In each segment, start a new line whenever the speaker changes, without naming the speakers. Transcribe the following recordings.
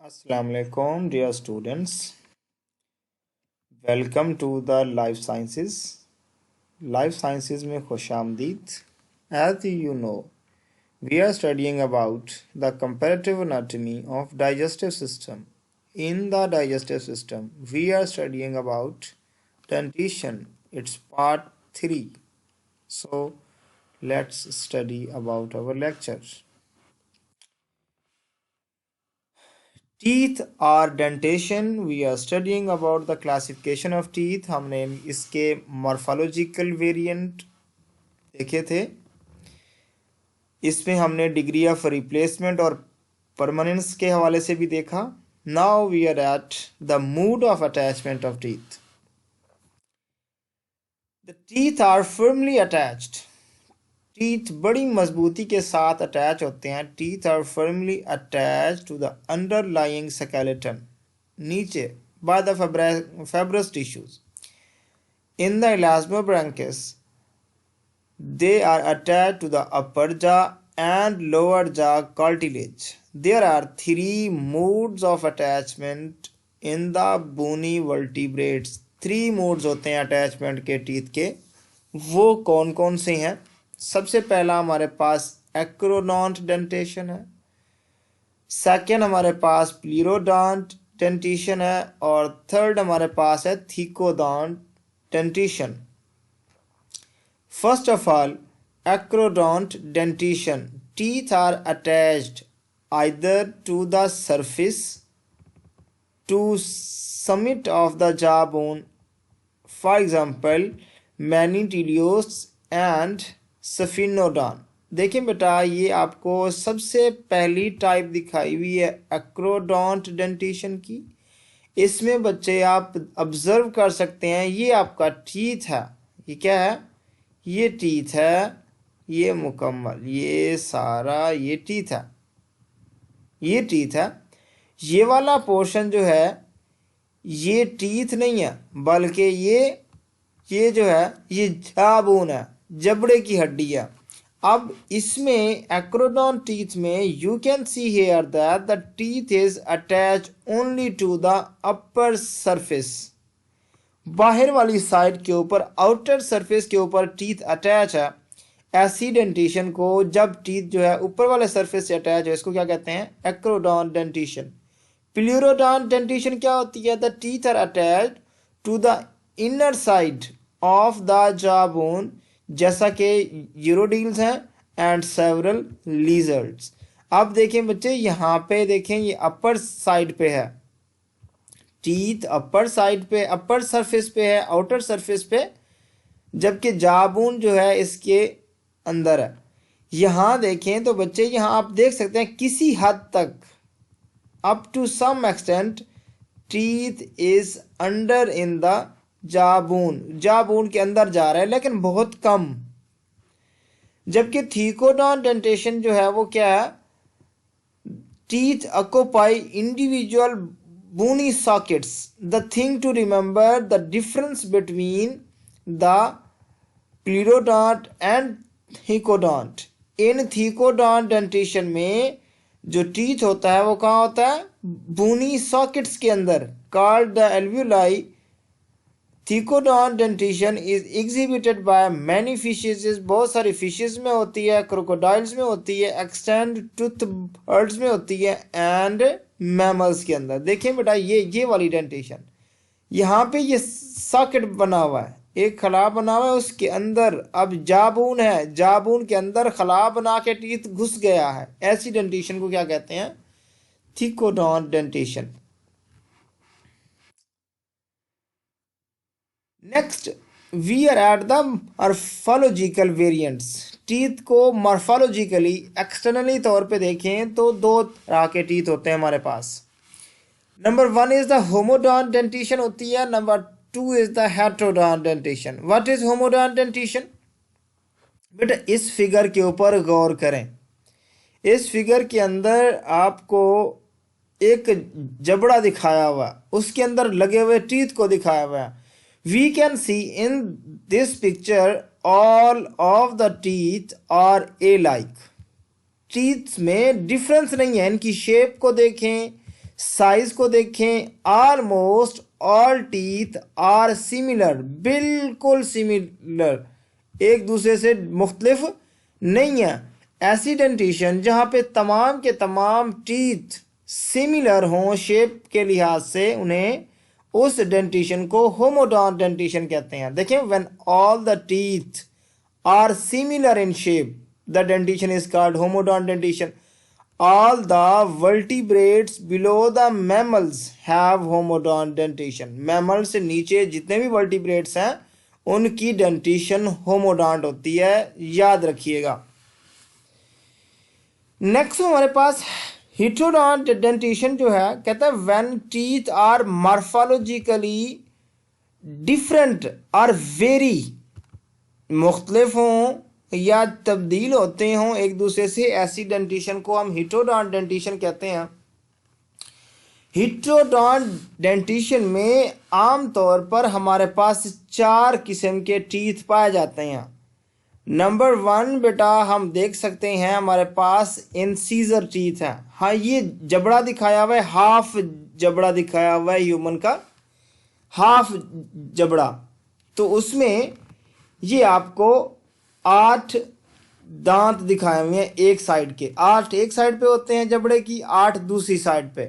Assalamu alaikum, dear students. Welcome to the Life Sciences. Life Sciences में खुश आमदीद. As you know, we are studying about the comparative anatomy of digestive system. In the digestive system, we are studying about dentition. It's part 3. So, let's study about our lecture. Teeth are dentition we are studying about the classification of teeth. हमने इसके morphological variant देखे थे. इसमें हमने degree of replacement और permanence के हवाले से भी देखा. Now we are at the mood of attachment of teeth. The teeth are firmly attached. Teeth बड़ी मजबूती के साथ अटैच होते हैं. Teeth are firmly attach to the underlying skeleton, नीचे by the fibrous tissues. In the elasmobranchus, they are attached to the upper jaw and lower jaw cartilage. There are 3 modes of attachment in the bony vertebrates. 3 modes होते हैं attachment के teeth के. वो कौन कौन से हैं? सबसे पहला हमारे पास एक्रोडोंट डेंटेशन है. सेकेंड हमारे पास प्लीरोडोंट डेंटेशन है. और थर्ड हमारे पास है thecodont dentition. First of all, acrodont dentition. Teeth are attached either to the surface, to summit of the jawbone, for example Manitilios and Sphenodon. देखिए बेटा, ये आपको सबसे पहली टाइप दिखाई हुई है एक्रोडोंट डेंटेशन की. इसमें बच्चे आप ऑब्जर्व कर सकते हैं, ये आपका टीथ है. ये क्या है? ये टीथ है. ये मुकम्मल, ये सारा ये टीथ है. ये टीथ है. ये वाला पोर्शन जो है ये टीथ नहीं है, बल्कि ये जो है ये जाबून है, जबड़े की हड्डी है. अब इसमें एक्रोडोंट टीथ में you can see here that the teeth is attach only to the upper surface. बाहर वाली साइड के ऊपर, आउटर सरफेस के ऊपर टीथ अटैच है. ऐसी डेंटेशन को जब टीथ जो है ऊपर वाले सरफेस से अटैच है, इसको क्या कहते हैं? Acrodont dentition. प्लीरोडोंट डेंटेशन क्या होती है? The teeth are attached to the inner side of the jawbone, जैसा कि यूरोडील्स हैं एंड सेवरल लीजर्ड्स. अब देखें बच्चे, यहाँ पे देखें, ये अपर साइड पे है. टीथ अपर साइड पे, अपर सरफेस पे है, आउटर सरफेस पे, जबकि जाबून जो है इसके अंदर है. यहाँ देखें तो बच्चे, यहाँ आप देख सकते हैं किसी हद तक, up to some extent, teeth is under in the jawbone के अंदर जा रहा है, लेकिन बहुत कम. जबकि थिकोडोंट डेंटेशन जो है वो क्या है? Teeth occupy individual bony sockets. The thing to remember the difference between the pleurodont and thecodont. इन थिकोडोंट डेंटेशन में जो टीथ होता है वो कहाँ होता है? बोनी सॉकेट्स के अंदर, called the alveoli. Thecodont dentition is exhibited by many fishes. बहुत सारी फिशेज में होती है, क्रोकोडाइल्स में होती है, एक्सटेंड टूथ बर्ड्स में होती है, एंड मैमल्स के अंदर. देखें बेटा, ये वाली डेंटेशन, यहाँ पे ये सॉकेट बना हुआ है, एक खला बना हुआ है, उसके अंदर अब जाबून है, जाबून के अंदर खला बना के टीथ घुस गया है. ऐसी डेंटेशन को क्या कहते हैं? Thecodont dentition. Next we are at the morphological variants. Teeth को मॉर्फोलॉजिकली एक्सटर्नली तौर पे देखें तो 2 तरह के टीथ होते हैं हमारे पास. Number 1 is the homodont dentition होती है. Number 2 is the heterodont dentition. What is homodont dentition? बेटा, इस फिगर के ऊपर गौर करें. इस फिगर के अंदर आपको एक जबड़ा दिखाया हुआ, उसके अंदर लगे हुए टीथ को दिखाया हुआ है. We can see in this picture all of the teeth are alike. टीथ में डिफरेंस नहीं है. इनकी शेप को देखें, साइज को देखें, almost all teeth are similar, बिल्कुल सिमिलर, एक दूसरे से मुख्तलिफ नहीं है। ऐसी डेंटिशन जहाँ पे तमाम के तमाम टीथ सिमिलर हों शेप के लिहाज से, उन्हें उस डेंटिशन को होमोडॉन्ट डेंटिशन कहते हैं। देखें, when all the teeth are similar in shape the dentition is called homodont dentition. All the vertebrates below the mammals have homodont dentition. Mammal से नीचे जितने भी वर्टिब्रेट्स हैं उनकी डेंटिशन होमोडॉन्ट होती है, याद रखिएगा। नेक्स्ट हमारे पास हिट्रोडॉन्ट डेंटिशन जो है, कहता है when teeth are morphologically different और वेरी, मुख्तलिफ हों या तब्दील होते हों एक दूसरे से, ऐसी डेंटिशन को हम हिट्रोडॉन्ट डेंटिशन कहते हैं। हिट्रोडॉन्ट डेंटिशन में आमतौर पर हमारे पास 4 किस्म के टीथ पाए जाते हैं। नंबर 1 बेटा हम देख सकते हैं हमारे पास इंसीजर टीथ है। हाँ, ये जबड़ा दिखाया हुआ है, हाफ जबड़ा दिखाया हुआ है ह्यूमन का, हाफ जबड़ा। तो उसमें ये आपको 8 दांत दिखाए हुए हैं एक साइड के, 8 एक साइड पे होते हैं जबड़े की, 8 दूसरी साइड पे।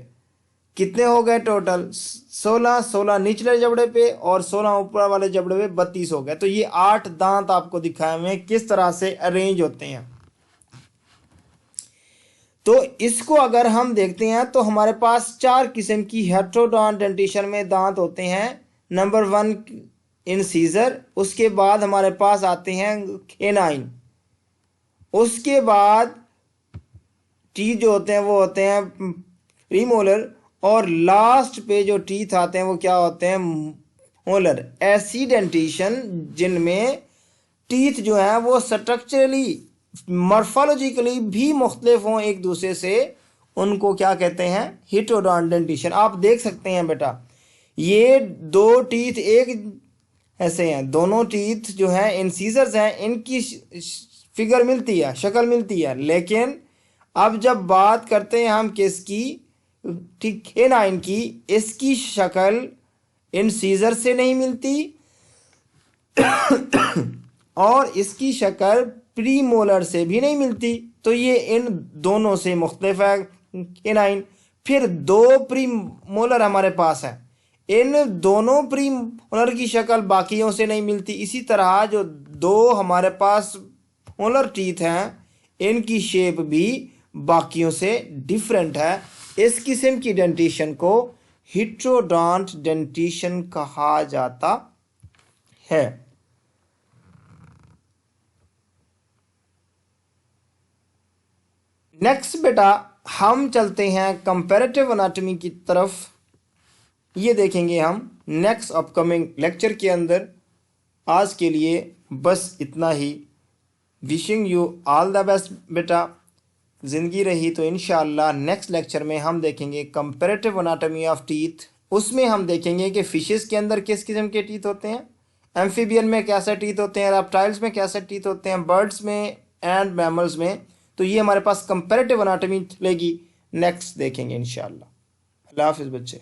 कितने हो गए टोटल? 16 निचले जबड़े पे और 16 ऊपर वाले जबड़े पे, 32 हो गए। तो ये 8 दांत आपको दिखाए हुए हैं किस तरह से अरेंज होते हैं। तो इसको अगर हम देखते हैं तो हमारे पास 4 किस्म की हेट्रोडॉन्ट डेंटिशन में दांत होते हैं। नंबर 1 इंसीजर, उसके बाद हमारे पास आते हैं केनाइन, उसके बाद टीथ जो होते हैं वो होते हैं प्रीमोलर, और लास्ट पे जो टीथ आते हैं वो क्या होते हैं? मोलर। ऐसी डेंटिशन जिनमें टीथ जो है वो स्ट्रक्चरली मॉर्फोलॉजिकली भी मुख्तलिफ हों एक दूसरे से, उनको क्या कहते हैं? हिट्रोडॉन्ट डेंटिशन। आप देख सकते हैं बेटा, ये 2 टीथ एक ऐसे हैं, दोनों टीथ जो हैं इंसीजर्स हैं, इनकी फिगर मिलती है, शक्ल मिलती है, लेकिन अब जब बात करते हैं हम किसकी? ठीक, केनाइन की, इसकी शक्ल इंसीजर से नहीं मिलती और इसकी शक्ल प्रीमोलर से भी नहीं मिलती। तो ये इन दोनों से मुख्तलिफ है केनाइन। फिर 2 प्रीमोलर हमारे पास हैं, इन दोनों प्रीमोलर की शक्ल बाकियों से नहीं मिलती। इसी तरह जो 2 हमारे पास मोलर टीथ हैं, इनकी शेप भी बाकियों से डिफरेंट है। इस किस्म की डेंटिशन को हिट्रोडॉन्ट डेंटिशन कहा जाता है। नेक्स्ट बेटा हम चलते हैं कंपैरेटिव एनाटॉमी की तरफ। ये देखेंगे हम नेक्स्ट अपकमिंग लेक्चर के अंदर। आज के लिए बस इतना ही। Wishing you all the best बेटा। ज़िंदगी रही तो इंशाअल्लाह नेक्स्ट लेक्चर में हम देखेंगे कंपैरेटिव एनाटॉमी ऑफ टीथ। उसमें हम देखेंगे कि फिशेस के अंदर किस किस्म के टीथ होते हैं, एम्फीबियन में कैसे टीथ होते हैं, रेप्टाइल्स में कैसे टीथ होते हैं, बर्ड्स में एंड मैमल्स में। तो ये हमारे पास कंपैरेटिव एनाटॉमी लेगी, नेक्स्ट देखेंगे इंशाअल्लाह। अल्लाह हाफिज़ बच्चे।